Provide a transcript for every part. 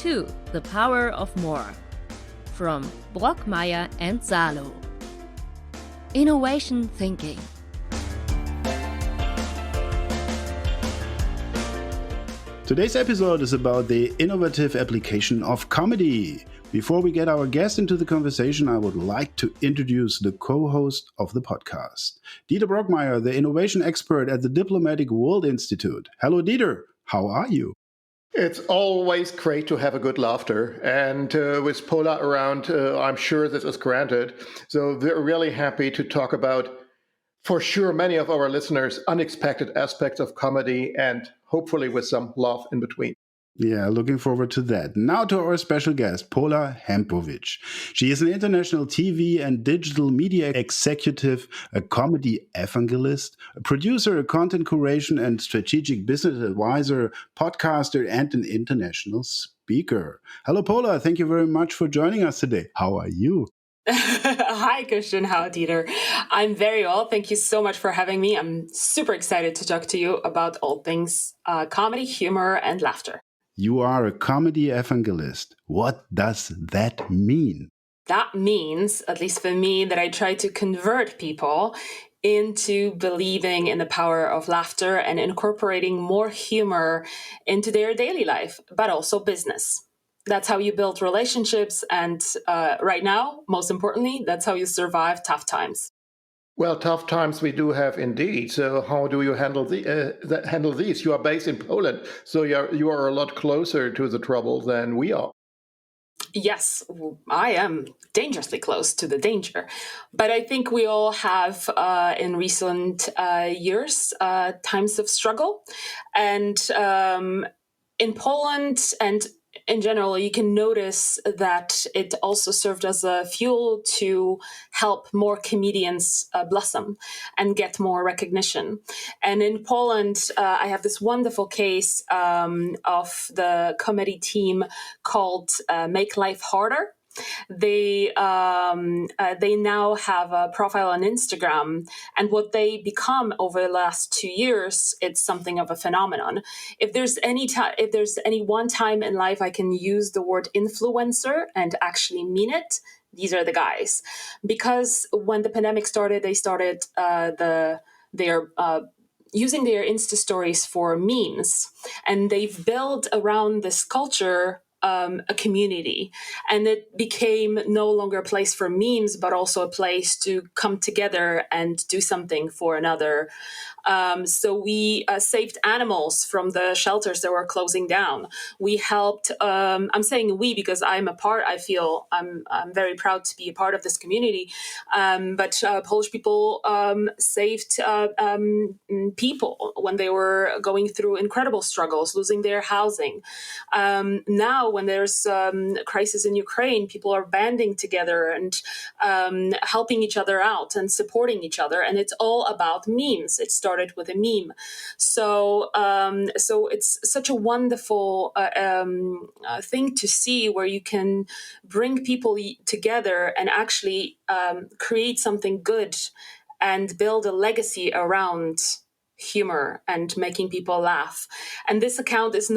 to The Power of More from Brockmeyer and Salow. Innovation Thinking. Today's episode is about the innovative application of comedy. Before we get our guest into the conversation, I would like to introduce the co-host of the podcast, Dieter Brockmeyer, the innovation expert at the Diplomatic World Institute. Hello, Dieter. How are you? It's always great to have a good laughter. And with Pola around, I'm sure this is granted. So we're really happy to talk about, for sure, many of our listeners' unexpected aspects of comedy and hopefully with some laugh in between. Yeah, looking forward to that. Now to our special guest, Pola Hempowicz. She is an international TV and digital media executive, a comedy evangelist, a producer, a content curation and strategic business advisor, podcaster, and an international speaker. Hello, Pola. Thank you very much for joining us today. How are you? Hi, Christian. How, Dieter? I'm very well. Thank you so much for having me. I'm super excited to talk to you about all things comedy, humor, and laughter. You are a comedy evangelist. What does that mean? That means, at least for me, that I try to convert people into believing in the power of laughter and incorporating more humor into their daily life, but also business. That's how you build relationships. And right now, most importantly, that's how you survive tough times. Well, tough times we do have indeed. So how do you handle these? You are based in Poland, so you are a lot closer to the trouble than we are. Yes, I am dangerously close to the danger. But I think we all have, in recent years, times of struggle. And in Poland and in general, you can notice that it also served as a fuel to help more comedians blossom and get more recognition. And in Poland, I have this wonderful case of the comedy team called Make Life Harder. They now have a profile on Instagram, and what they become over the last 2 years, it's something of a phenomenon. If there's any one time in life I can use the word influencer and actually mean it, these are the guys. Because when the pandemic started, they started using their Insta stories for memes, and they've built around this culture a community, and it became no longer a place for memes, but also a place to come together and do something for another. So we saved animals from the shelters that were closing down. We helped. I'm saying we because I'm a part. I feel I'm very proud to be a part of this community. But Polish people saved people when they were going through incredible struggles, losing their housing. Now, when there's a crisis in Ukraine, people are banding together and helping each other out and supporting each other. And it's all about memes. It started with a meme. So it's such a wonderful thing to see where you can bring people together and actually create something good and build a legacy around humor and making people laugh. And this account is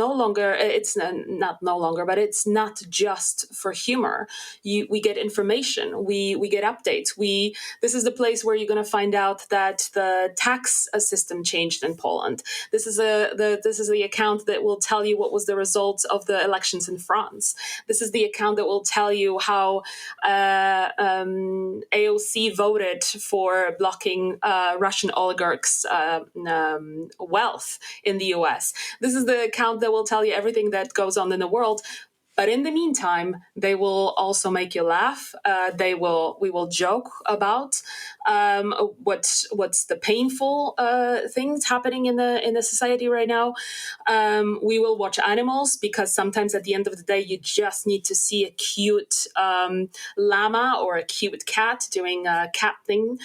it's not just for humor. We get information, we get updates. This is the place where you're going to find out that the tax system changed in Poland. This is the account that will tell you what was the results of the elections in France. This is the account that will tell you how AOC voted for blocking Russian oligarchs' wealth in the US. This is the account that will tell you everything that goes on in the world. But in the meantime, they will also make you laugh. We will joke about what's the painful things happening in the society right now. We will watch animals because sometimes at the end of the day, you just need to see a cute llama or a cute cat doing a cat thing.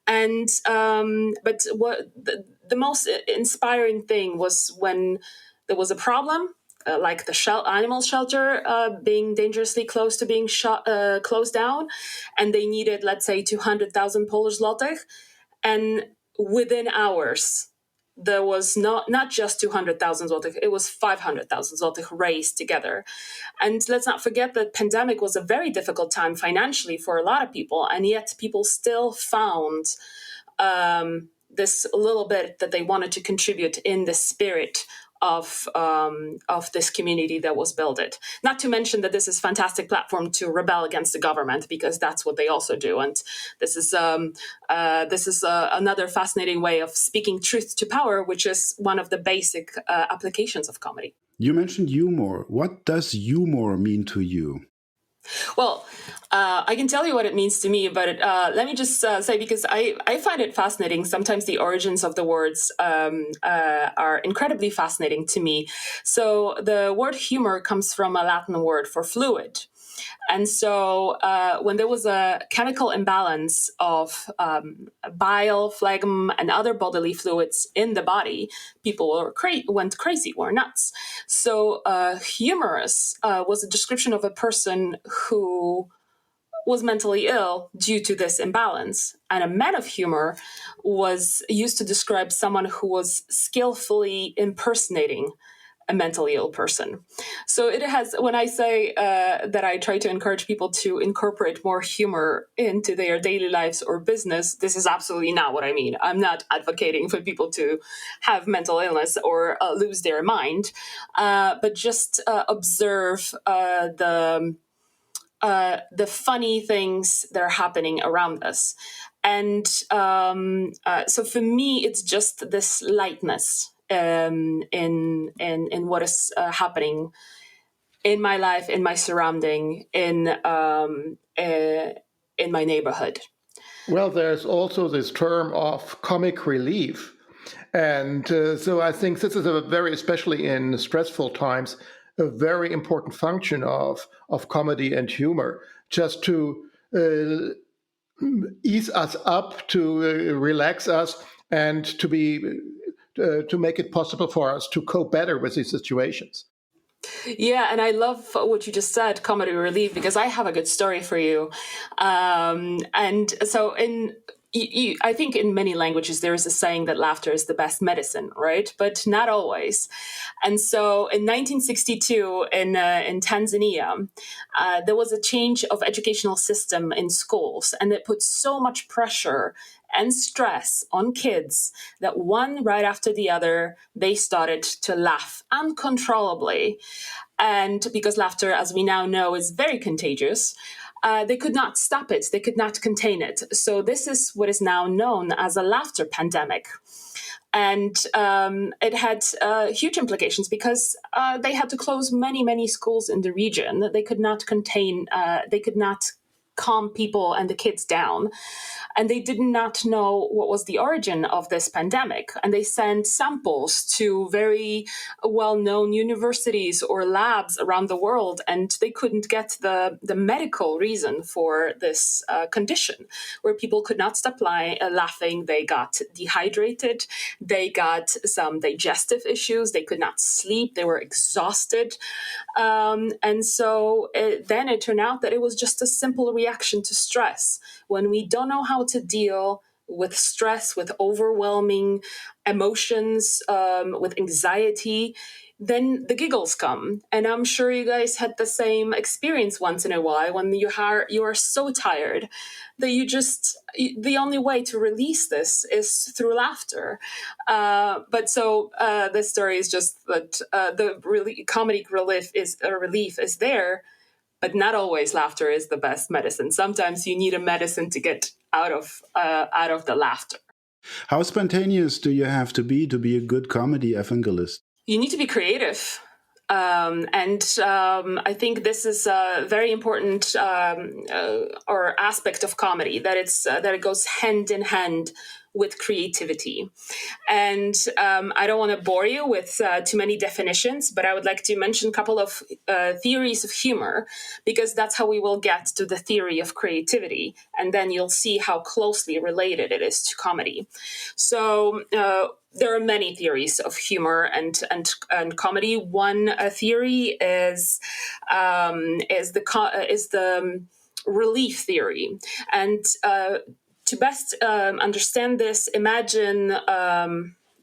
And but what the most inspiring thing was when there was a problem. Like the animal shelter being dangerously close to being closed down, and they needed, let's say, 200,000 Polish zlotych, and within hours, there was not just 200,000 zlotych, it was 500,000 zlotych raised together. And let's not forget that pandemic was a very difficult time financially for a lot of people, and yet people still found this little bit that they wanted to contribute in the spirit of this community that was built. It. Not to mention that this is a fantastic platform to rebel against the government, because that's what they also do. And this is another fascinating way of speaking truth to power, which is one of the basic applications of comedy. You mentioned humor. What does humor mean to you? Well, I can tell you what it means to me, but let me just say, because I find it fascinating. Sometimes the origins of the words are incredibly fascinating to me. So the word humor comes from a Latin word for fluid. And so when there was a chemical imbalance of bile, phlegm, and other bodily fluids in the body, people went crazy, were nuts. So humorous was a description of a person who was mentally ill due to this imbalance. And a man of humor was used to describe someone who was skillfully impersonating a mentally ill person. So it has, when I say that I try to encourage people to incorporate more humor into their daily lives or business, this is absolutely not what I mean. I'm not advocating for people to have mental illness or lose their mind, but just observe the funny things that are happening around us. And so for me, it's just this lightness in what is happening in my life, in my surrounding, in my neighborhood. Well, there's also this term of comic relief. And so I think this is especially in stressful times, a very important function of comedy and humor, just to ease us up, to relax us, and to make it possible for us to cope better with these situations. Yeah, and I love what you just said, comedy relief, because I have a good story for you. And so I think in many languages there is a saying that laughter is the best medicine, right? But not always. And so in 1962 in Tanzania, there was a change of educational system in schools, and it put so much pressure and stress on kids that one right after the other, they started to laugh uncontrollably. And because laughter, as we now know, is very contagious, they could not stop it. They could not contain it. So this is what is now known as a laughter pandemic. And it had huge implications because they had to close many, many schools in the region. They could not calm people and the kids down. And they did not know what was the origin of this pandemic. And they sent samples to very well-known universities or labs around the world, and they couldn't get the medical reason for this condition, where people could not stop laughing. They got dehydrated. They got some digestive issues. They could not sleep. They were exhausted. And so then it turned out that it was just a simple reaction to stress. When we don't know how to deal with stress, with overwhelming emotions, with anxiety, then the giggles come. And I'm sure you guys had the same experience once in a while when you are so tired that the only way to release this is through laughter. But so this story is just that the comedic relief is there, but not always laughter is the best medicine. Sometimes you need a medicine to get out of the laughter. How spontaneous do you have to be a good comedy evangelist? You need to be creative. And I think this is a very important or aspect of comedy, that it goes hand in hand with creativity. And I don't want to bore you with too many definitions, but I would like to mention a couple of theories of humor, because that's how we will get to the theory of creativity. And then you'll see how closely related it is to comedy. So there are many theories of humor and comedy. One theory is the relief theory, and to best understand this, imagine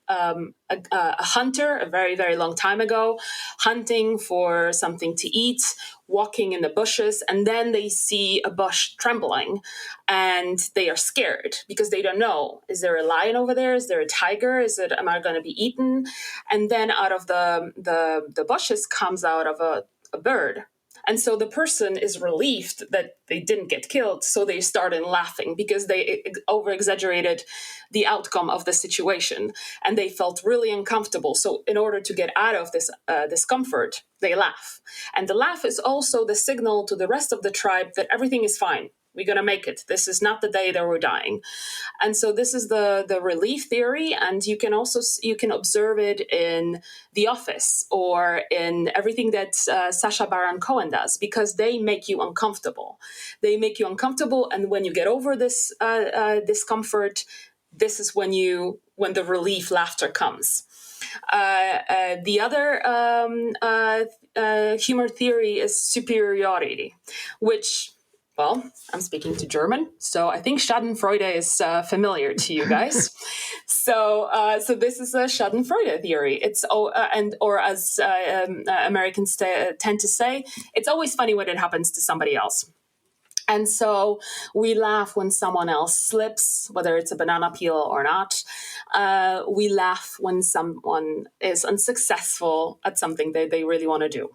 a hunter a very, very long time ago, hunting for something to eat, walking in the bushes, and then they see a bush trembling and they are scared because they don't know, is there a lion over there? Is there a tiger? Am I going to be eaten? And then out of the bushes comes out of a bird. And so the person is relieved that they didn't get killed. So they started laughing because they over-exaggerated the outcome of the situation. And they felt really uncomfortable. So in order to get out of this discomfort, they laugh. And the laugh is also the signal to the rest of the tribe that everything is fine. We're going to make it. This is not the day that we're dying. And so this is the relief theory. And you can observe it in The Office or in everything that Sacha Baron Cohen does, because they make you uncomfortable. They make you uncomfortable. And when you get over this discomfort, this is when the relief laughter comes. The other humor theory is superiority, which, well, I'm speaking to German, so I think Schadenfreude is familiar to you guys. So this is a Schadenfreude theory. It's or as Americans tend to say, it's always funny when it happens to somebody else. And so we laugh when someone else slips, whether it's a banana peel or not. We laugh when someone is unsuccessful at something that they really want to do.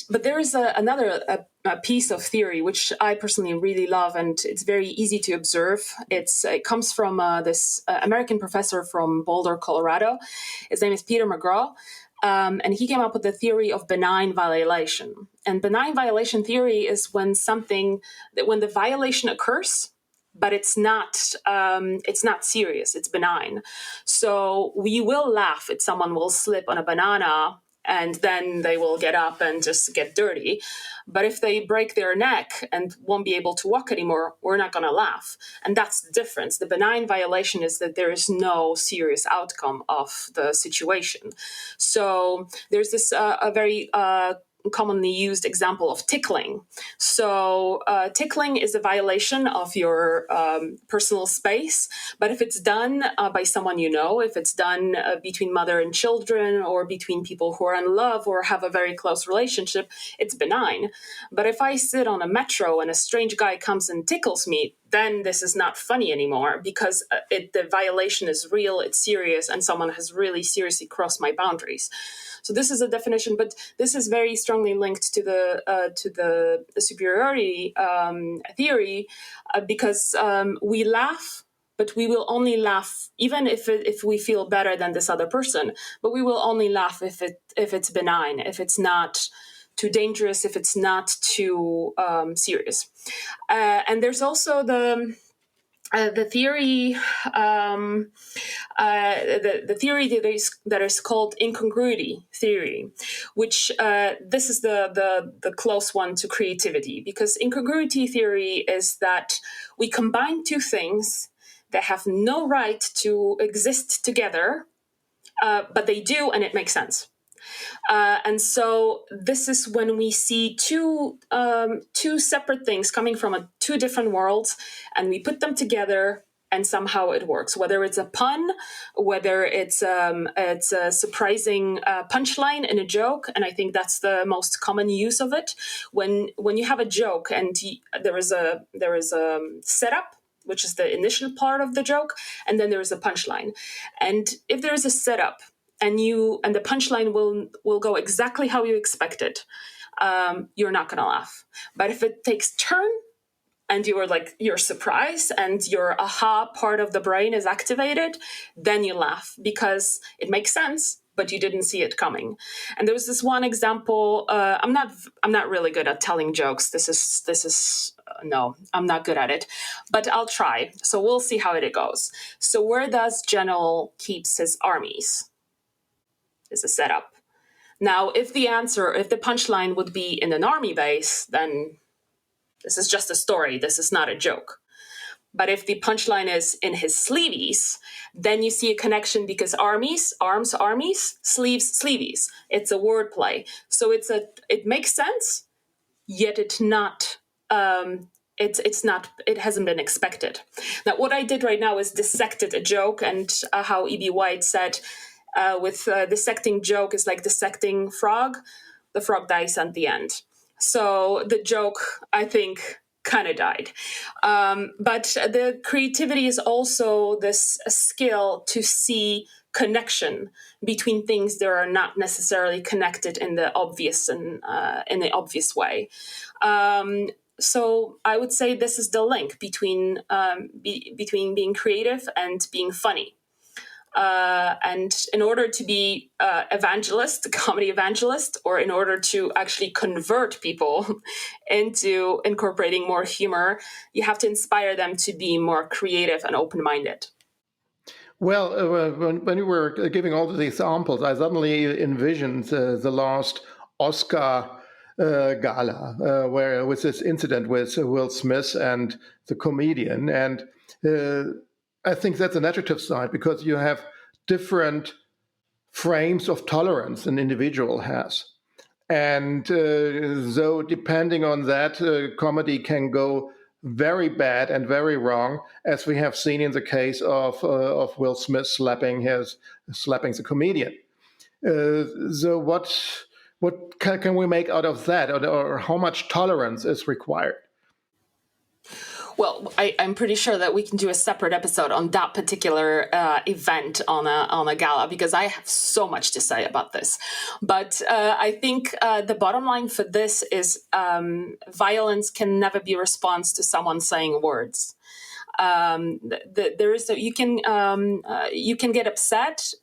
But there is another piece of theory which I personally really love, and it's very easy to observe. It comes from this American professor from Boulder, Colorado. His name is Peter McGraw. And he came up with the theory of benign violation. And benign violation theory is when the violation occurs, but it's not serious. It's benign. So we will laugh if someone will slip on a banana and then they will get up and just get dirty. But if they break their neck and won't be able to walk anymore, we're not going to laugh. And that's the difference. The benign violation is that there is no serious outcome of the situation. So there's this a very commonly used example of tickling. So tickling is a violation of your personal space, but if it's done by someone you know, if it's done between mother and children or between people who are in love or have a very close relationship, it's benign. But if I sit on a metro and a strange guy comes and tickles me, then this is not funny anymore because the violation is real, it's serious, and someone has really seriously crossed my boundaries. So this is a definition, but this is very strongly linked to the superiority theory because we laugh, but we will only laugh even if we feel better than this other person. But we will only laugh if it's benign, if it's not too dangerous, if it's not too serious. And there's also the theory, the theory that is called incongruity theory, which this is the close one to creativity, because incongruity theory is that we combine two things that have no right to exist together, but they do, and it makes sense. And so this is when we see two separate things coming from two different worlds, and we put them together, and somehow it works. Whether it's a pun, whether it's a surprising punchline in a joke, and I think that's the most common use of it. When you have a joke and there is a setup, which is the initial part of the joke, and then there is a punchline. And if there is a setup, and the punchline will go exactly how you expect it, you're not going to laugh. But if it takes turn and you're surprised and your aha part of the brain is activated, then you laugh because it makes sense, but you didn't see it coming. And there was this one example. I'm not really good at telling jokes. This is no, I'm not good at it, but I'll try. So we'll see how it goes. So where does General keeps his armies? Is a setup. Now, if the punchline would be in an army base, then this is just a story. This is not a joke. But if the punchline is in his sleeves, then you see a connection because armies, sleeves, sleeves. It's a wordplay. So it makes sense, yet it's not it hasn't been expected. Now, what I did right now is dissected a joke, and how E.B. White said, dissecting joke is like dissecting frog. The frog dies at the end. So the joke, I think, kind of died. But the creativity is also this skill to see connection between things that are not necessarily connected in the obvious and in the obvious way. So I would say this is the link between being creative and being funny. And in order to be evangelist, comedy evangelist, or in order to actually convert people into incorporating more humor, you have to inspire them to be more creative and open-minded. Well, when you were giving all the examples, I suddenly envisioned the last Oscar gala, where with this incident with Will Smith and the comedian. And I think that's a negative side, because you have different frames of tolerance an individual has. And so depending on that, comedy can go very bad and very wrong, as we have seen in the case of Will Smith slapping the comedian. So what can we make out of that, or how much tolerance is required? Well, I'm pretty sure that we can do a separate episode on that particular event on a gala, because I have so much to say about this. But I think the bottom line for this is violence can never be a response to someone saying words. You can get upset,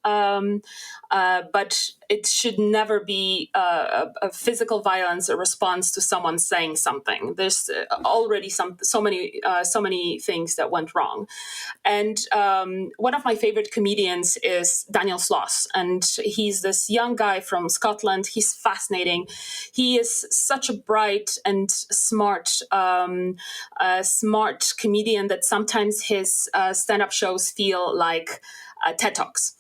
but it should never be a physical violence, a response to someone saying something. There's already so many things that went wrong. And one of my favorite comedians is Daniel Sloss, and he's this young guy from Scotland. He's fascinating. He is such a bright and smart comedian that sometimes his stand-up shows feel like TED Talks,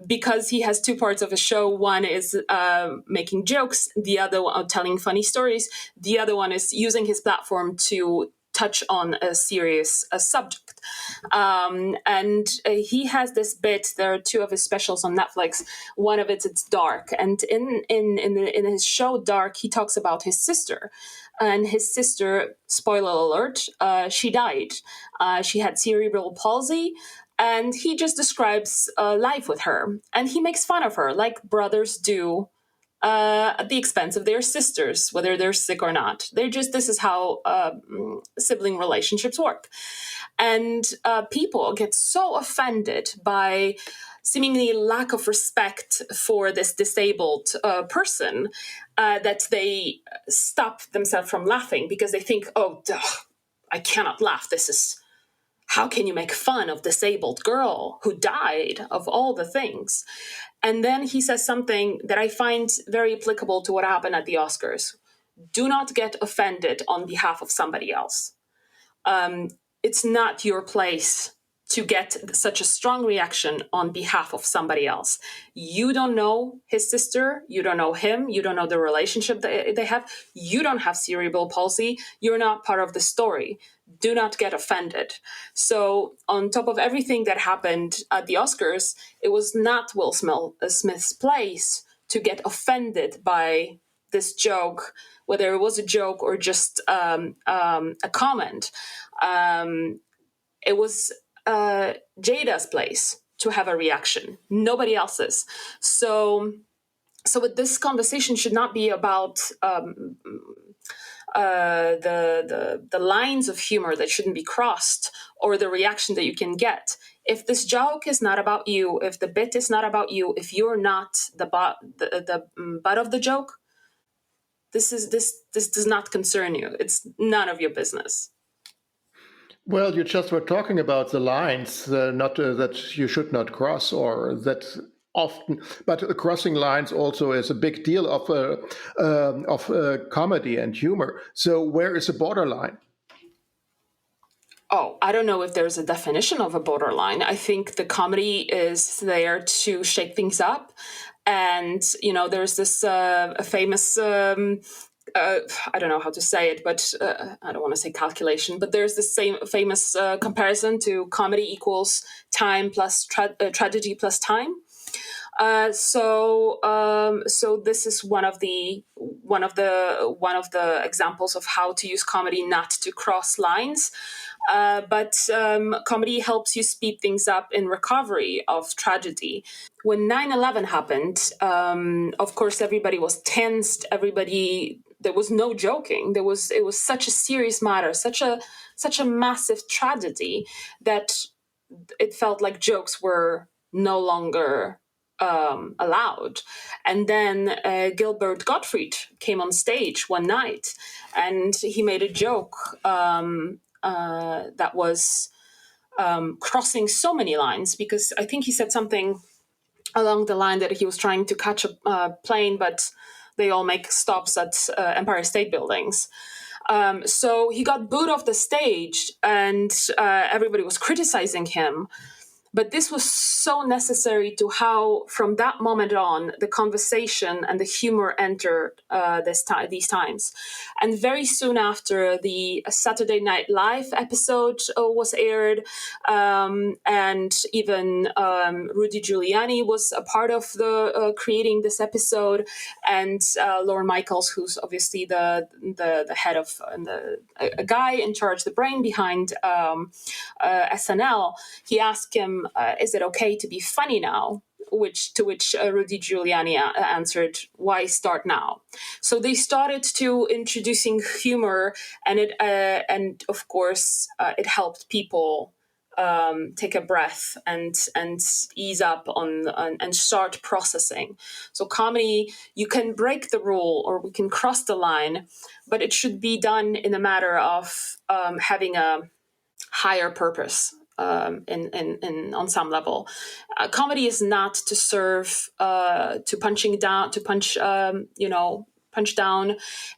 because he has two parts of a show. One is making jokes, the other one telling funny stories. The other one is using his platform to touch on a serious subject. And he has this bit. There are two of his specials on Netflix. One of it's Dark, and in his show Dark, he talks about his sister. And his sister, spoiler alert, she died. She had cerebral palsy. And he just describes life with her. And he makes fun of her, like brothers do, at the expense of their sisters, whether they're sick or not. This is how sibling relationships work. And people get so offended by seemingly lack of respect for this disabled person that they stop themselves from laughing, because they think, oh, duh, I cannot laugh. How can you make fun of disabled girl who died, of all the things? And then he says something that I find very applicable to what happened at the Oscars. Do not get offended on behalf of somebody else. It's not your place to get such a strong reaction on behalf of somebody else. You don't know his sister. You don't know him. You don't know the relationship that they have. You don't have cerebral palsy. You're not part of the story. Do not get offended. So on top of everything that happened at the Oscars, it was not Will Smith's place to get offended by this joke, whether it was a joke or just a comment. It was Jada's place to have a reaction, nobody else's. So this conversation should not be about the lines of humor that shouldn't be crossed, or the reaction that you can get. If this joke is not about you, if the bit is not about you, if you're not the butt of the joke, this does not concern you. It's none of your business. Well, you just were talking about the lines, not that you should not cross, or that often, but crossing lines also is a big deal of comedy and humor. So where is the borderline? Oh, I don't know if there's a definition of a borderline. I think the comedy is there to shake things up. And, there's this famous I don't know how to say it, but I don't want to say calculation, but there's the same famous comparison to comedy equals time plus tragedy plus time. So this is one of the examples of how to use comedy not to cross lines. But comedy helps you speed things up in recovery of tragedy. When 9/11 happened, of course, everybody was tensed. There was no joking. It was such a serious matter, such a massive tragedy that it felt like jokes were no longer allowed. And then Gilbert Gottfried came on stage one night, and he made a joke that was crossing so many lines, because I think he said something along the line that he was trying to catch a plane, but they all make stops at Empire State Buildings. So he got booed off the stage, and everybody was criticizing him. But this was so necessary to how, from that moment on, the conversation and the humor entered these times. And very soon after, the Saturday Night Live episode was aired, and even Rudy Giuliani was a part of the creating this episode, and Lorne Michaels, who's obviously the head of a guy in charge, the brain behind SNL. He asked him, is it okay to be funny now? To which Rudy Giuliani answered, why start now? So they started to introducing humor, and of course it helped people take a breath and ease up and start processing. So comedy, you can break the rule or we can cross the line, but it should be done in a matter of having a higher purpose. On some level, comedy is not to serve to punch down.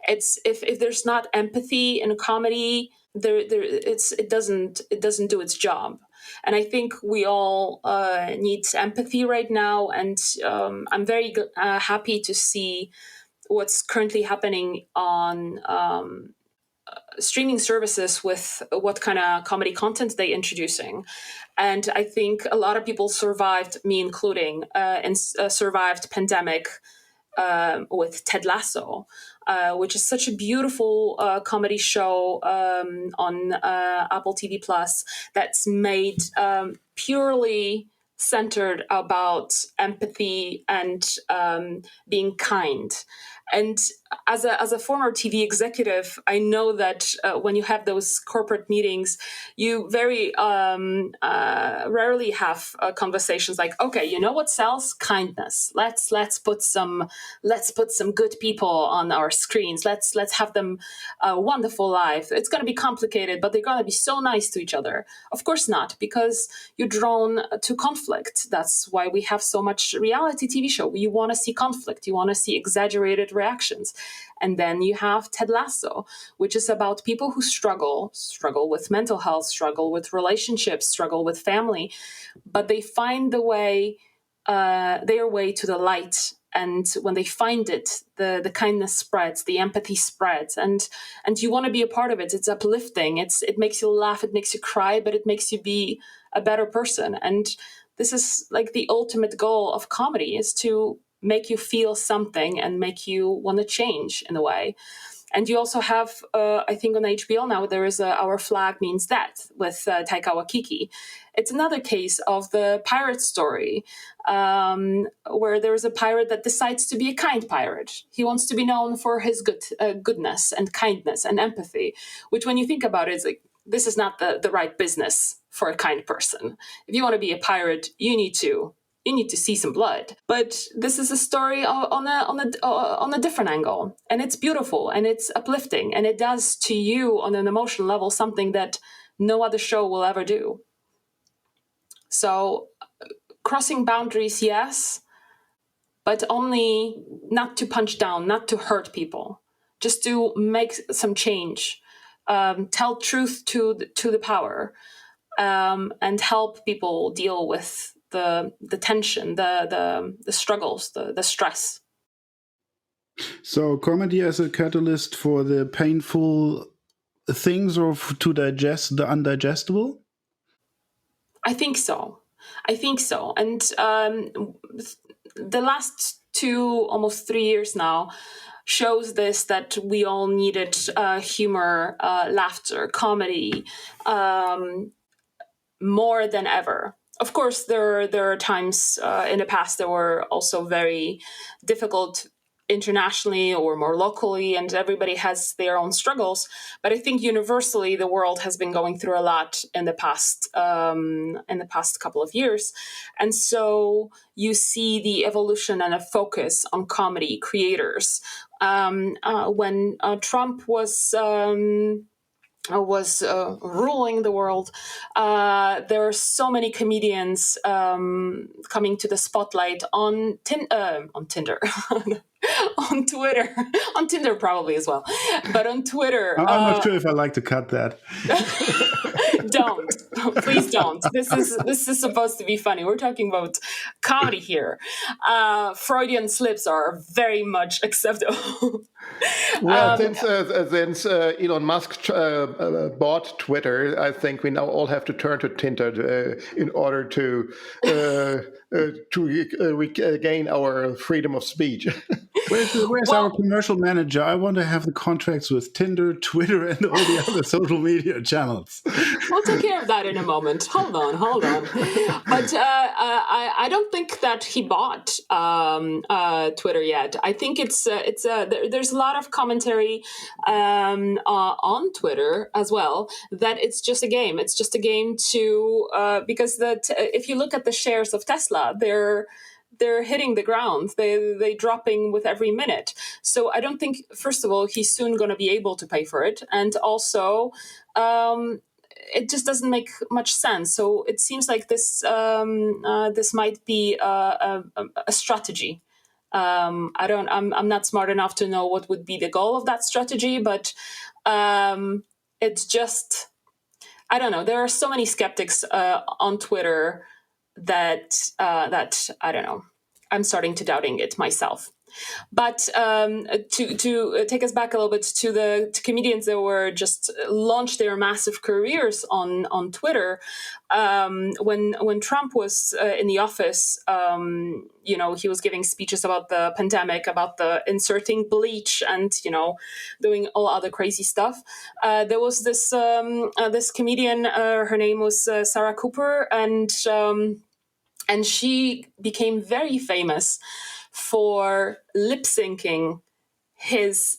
It's if there's not empathy in comedy, it doesn't do its job. And I think we all need empathy right now. And I'm very happy to see what's currently happening on streaming services with what kind of comedy content they introducing. And I think a lot of people survived, me including, and survived pandemic with Ted Lasso, which is such a beautiful comedy show on Apple TV Plus that's made purely centered about empathy and being kind. And as a former TV executive, I know that when you have those corporate meetings, you very rarely have conversations like, okay, you know what sells? Kindness. Let's put some good people on our screens. Let's have them a wonderful life. It's going to be complicated, but they're going to be so nice to each other. Of course not, because you're drawn to conflict. That's why we have so much reality TV show. You want to see conflict. You want to see exaggerated reactions. And then you have Ted Lasso, which is about people who struggle with mental health, struggle with relationships, struggle with family, but they find their way to the light. And when they find it, the kindness spreads, the empathy spreads, and you want to be a part of it. It's uplifting. It makes you laugh, it makes you cry, but it makes you be a better person. And this is like the ultimate goal of comedy, is to make you feel something and make you want to change in a way. And you also have, I think on HBO now, there is Our Flag Means Death with Taika Waititi. It's another case of the pirate story, where there is a pirate that decides to be a kind pirate. He wants to be known for his goodness and kindness and empathy, which when you think about it, is like, this is not the right business for a kind person. If you want to be a pirate, you need to see some blood. But this is a story on a different angle, and it's beautiful and it's uplifting, and it does to you on an emotional level something that no other show will ever do. So crossing boundaries, yes, but only not to punch down, not to hurt people, just to make some change, tell truth to the power, and help people deal with the tension, the struggles, the stress. So comedy as a catalyst for the painful things or to digest the undigestible? I think so. And the last almost 3 years now, shows this, that we all needed humor, laughter, comedy, more than ever. Of course, there are times in the past that were also very difficult internationally or more locally, and everybody has their own struggles. But I think universally, the world has been going through a lot in the past couple of years, and so you see the evolution and a focus on comedy creators. When Trump was ruling the world, there are so many comedians coming to the spotlight on Tinder, on Twitter, on Tinder probably as well, but on Twitter. I'm not sure if I like to cut that. Don't, please don't. This is supposed to be funny. We're talking about comedy here. Freudian slips are very much acceptable. Well, since Elon Musk bought Twitter, I think we now all have to turn to Tinder in order to regain our freedom of speech. Where's our commercial manager? I want to have the contracts with Tinder, Twitter, and all the other social media channels. We'll take care of that in a moment. Hold on. But I don't think that he bought Twitter yet. I think there's a lot of commentary on Twitter as well that it's just a game. It's just a game to because if you look at the shares of Tesla, they're hitting the ground. They're dropping with every minute. So I don't think, first of all, he's soon going to be able to pay for it. And also, it just doesn't make much sense. So it seems like this might be a strategy. I'm not smart enough to know what would be the goal of that strategy, but it's just, I don't know. There are so many skeptics on Twitter that I don't know. I'm starting to doubting it myself. But to take us back a little bit to comedians that were just launched their massive careers on Twitter, when Trump was in the office, he was giving speeches about the pandemic, about the inserting bleach, and doing all other crazy stuff. There was this comedian. Her name was Sarah Cooper, and she became very famous for lip syncing his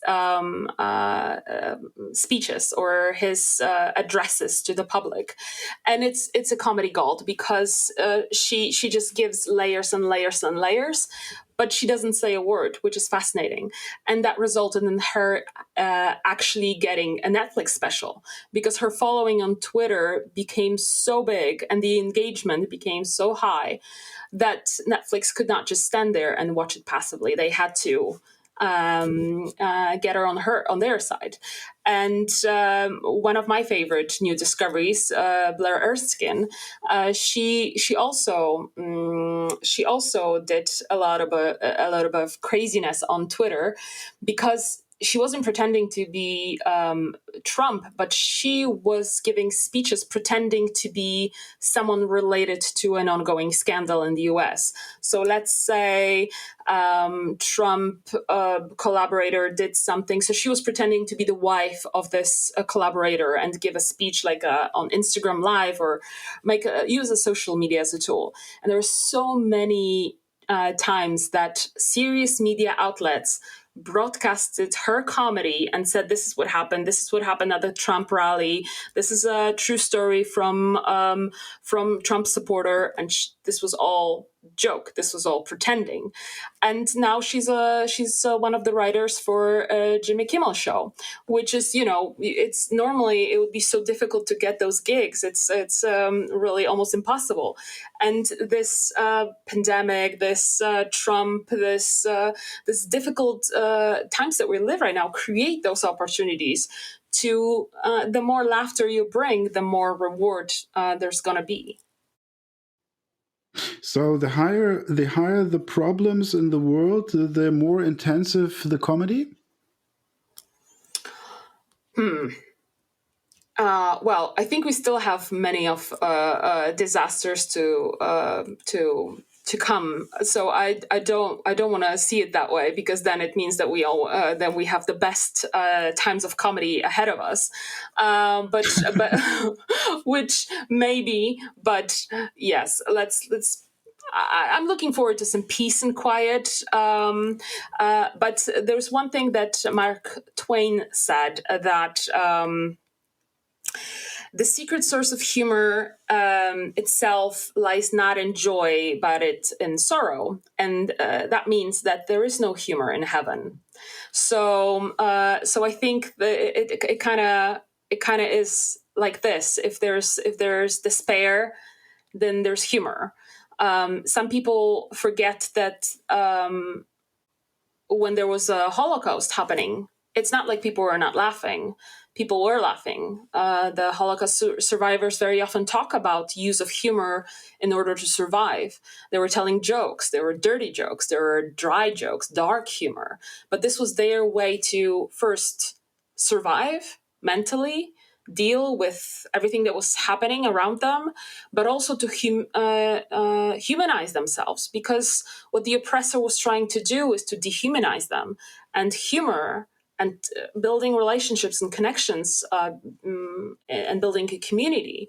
speeches or his addresses to the public, and it's a comedy gold because she just gives layers and layers and layers, but she doesn't say a word, which is fascinating, and that resulted in her actually getting a Netflix special because her following on Twitter became so big and the engagement became so high that Netflix could not just stand there and watch it passively. They had to get her on their side. And one of my favorite new discoveries, Blair Erskine, she also did a lot of craziness on Twitter because she wasn't pretending to be Trump, but she was giving speeches pretending to be someone related to an ongoing scandal in the US. So let's say Trump collaborator did something. So she was pretending to be the wife of this collaborator and give a speech like on Instagram Live or use a social media as a tool. And there are so many times that serious media outlets broadcasted her comedy and said, this is what happened at the Trump rally, this is a true story from Trump supporter, and this was all joke, this was all pretending. And now she's one of the writers for Jimmy Kimmel show, which is, it's normally it would be so difficult to get those gigs, it's really almost impossible. And this pandemic, this Trump, this difficult times that we live right now create those opportunities to the more laughter you bring, the more reward there's going to be. So the higher the problems in the world, the more intensive the comedy. Well, I think we still have many of disasters to come. So I don't want to see it that way, because then it means that we have the best times of comedy ahead of us. But which maybe, but yes, let's. I'm looking forward to some peace and quiet. But there's one thing that Mark Twain said, that the secret source of humor itself lies not in joy, but it's in sorrow. And that means that there is no humor in heaven. So I think it kind of is like this. If there's despair, then there's humor. Some people forget that when there was a Holocaust happening, it's not like people were not laughing. People were laughing. The Holocaust survivors very often talk about use of humor in order to survive. They were telling jokes. There were dirty jokes. There were dry jokes, dark humor. But this was their way to first survive mentally, deal with everything that was happening around them, but also to humanize themselves, because what the oppressor was trying to do is to dehumanize them. And humor and building relationships and connections and building a community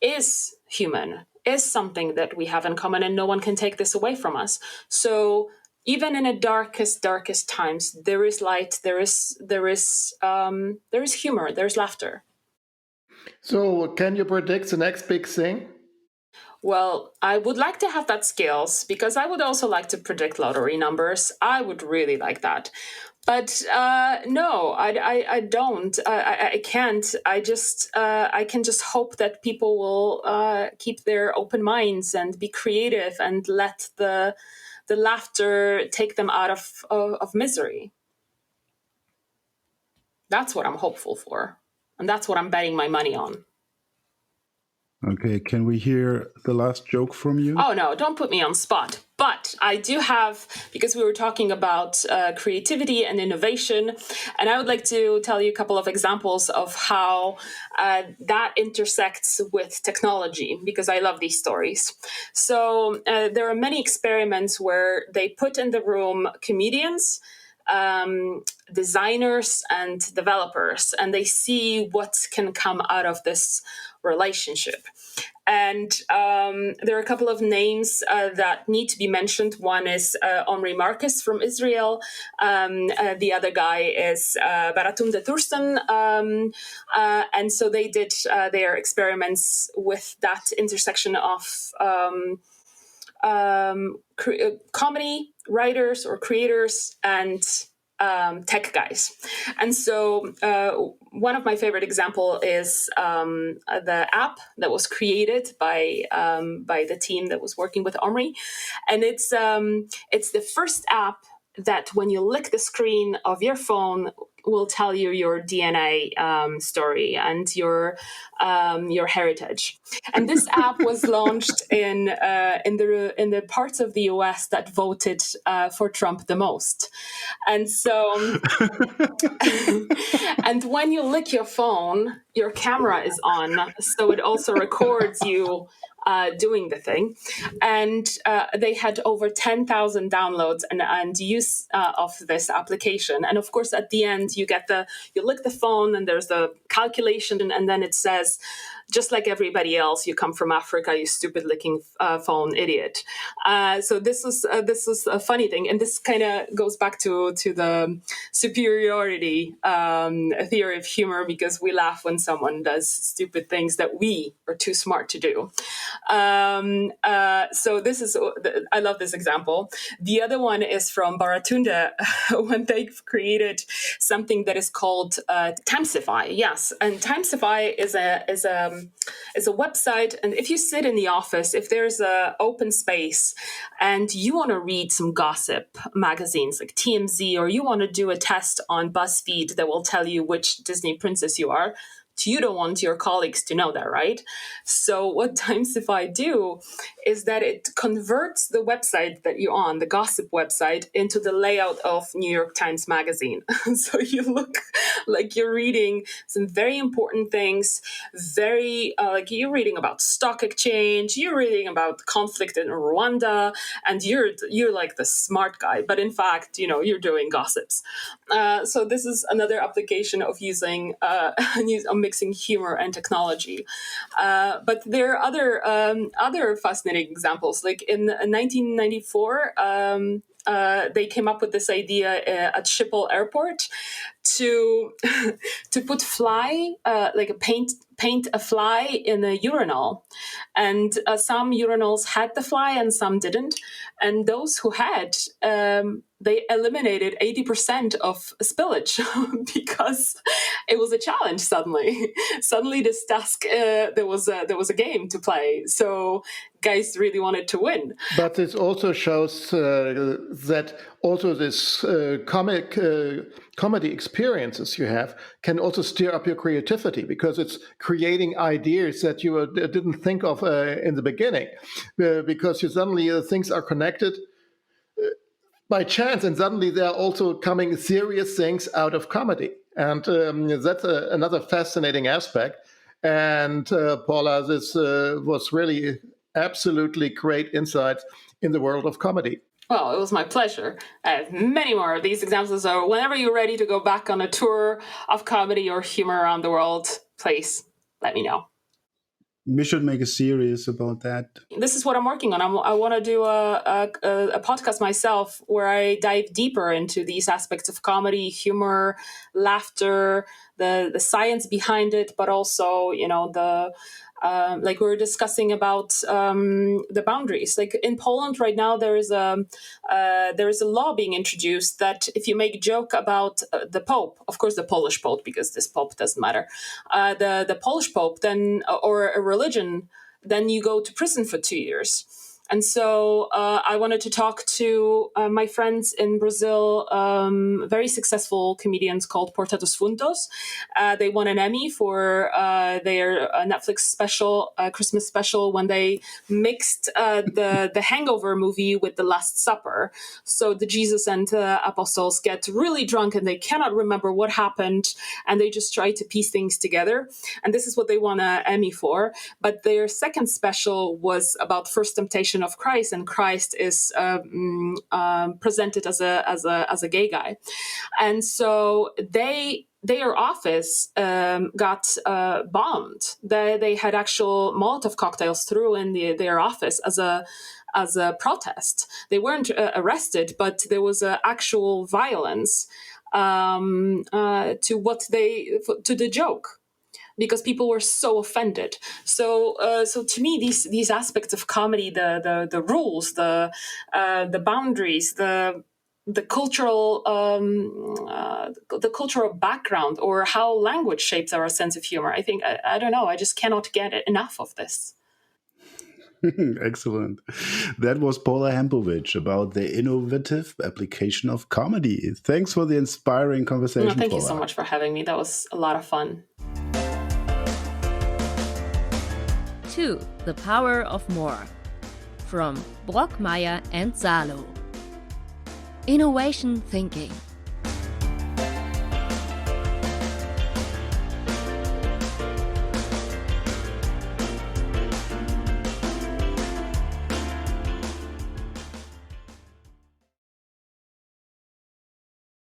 is human, is something that we have in common, and no one can take this away from us. So even in the darkest times, there is light, there is humor, there's laughter. So can you predict the next big thing? Well, I would like to have that skills, because I would also like to predict lottery numbers. I would really like that. But no, I don't. I can't. I can just hope that people will keep their open minds and be creative and let the laughter take them out of misery. That's what I'm hopeful for, and that's what I'm betting my money on. Okay, can we hear the last joke from you? Oh, no, don't put me on spot. But I do have, because we were talking about creativity and innovation, and I would like to tell you a couple of examples of how that intersects with technology, because I love these stories. So there are many experiments where they put in the room comedians, designers, and developers, and they see what can come out of this relationship. And there are a couple of names that need to be mentioned. One is Omri Marcus from Israel. The other guy is Baratunde Thurston. And so they did their experiments with that intersection of comedy writers or creators and tech guys. And so one of my favorite example is the app that was created by the team that was working with Omri. And it's the first app that when you lick the screen of your phone will tell you your DNA story and your heritage. And this app was launched in the parts of the US that voted for Trump the most. And so, and when you lick your phone, your camera is on, so it also records you doing the thing. And they had over 10,000 downloads and use of this application. And of course, at the end, you lick the phone and there's the calculation, and then it says, just like everybody else, you come from Africa, you stupid licking phone idiot. So this is a funny thing, and this kind of goes back to the superiority theory of humor, because we laugh when someone does stupid things that we are too smart to do. So this is, I love this example. The other one is from Baratunde when they've created something that is called Timesify. Yes, and Timesify is a website. And if you sit in the office, if there's a open space and you want to read some gossip magazines like TMZ, or you want to do a test on BuzzFeed that will tell you which Disney princess you are, you don't want your colleagues to know that, right? So what Timesify do is that it converts the website that you're on, the gossip website, into the layout of New York Times Magazine. So you look like you're reading some very important things, very like you're reading about stock exchange, you're reading about conflict in Rwanda, and you're like the smart guy, but in fact, you're doing gossips. So this is another application of using mixing humor and technology. But there are other fascinating examples. Like in 1994, they came up with this idea at Schiphol Airport to put fly, paint a fly in a urinal. And some urinals had the fly and some didn't. And those who had, they eliminated 80% of spillage because it was a challenge suddenly. Suddenly this task, there was a game to play. So guys really wanted to win. But this also shows that also this comedy experiences you have can also stir up your creativity, because it's creating ideas that you didn't think of in the beginning, because you suddenly things are connected by chance, and suddenly there are also coming serious things out of comedy. And that's another fascinating aspect. And Pola, this was really absolutely great insights in the world of comedy. Well, it was my pleasure. I have many more of these examples. So whenever you're ready to go back on a tour of comedy or humor around the world, please let me know. We should make a series about that. This is what I'm working on. I want to do a podcast myself where I dive deeper into these aspects of comedy, humor, laughter, the science behind it, but also, like we were discussing about the boundaries. Like in Poland right now, there is a law being introduced that if you make a joke about the Pope, of course the Polish Pope, because this Pope doesn't matter, the Polish Pope, then or a religion, then you go to prison for 2 years. And so I wanted to talk to my friends in Brazil, very successful comedians called Porta dos Fundos. They won an Emmy for their Netflix special, Christmas special, when they mixed the Hangover movie with The Last Supper. So the Jesus and apostles get really drunk and they cannot remember what happened, and they just try to piece things together. And this is what they won an Emmy for. But their second special was about First Temptation of Christ, and Christ is presented as a gay guy, and so their office got bombed. They had actual Molotov cocktails thrown in their office as a protest. They weren't arrested, but there was actual violence to the joke, because people were so offended. So to me, these aspects of comedy, the rules, the boundaries, the cultural background, or how language shapes our sense of humor. I think I don't know. I just cannot get enough of this. Excellent. That was Pola Hempowicz about the innovative application of comedy. Thanks for the inspiring conversation. No, thank Pola. you so much for having me. That was a lot of fun. 2. The Power of More from Brockmeyer and Salow. Innovation thinking.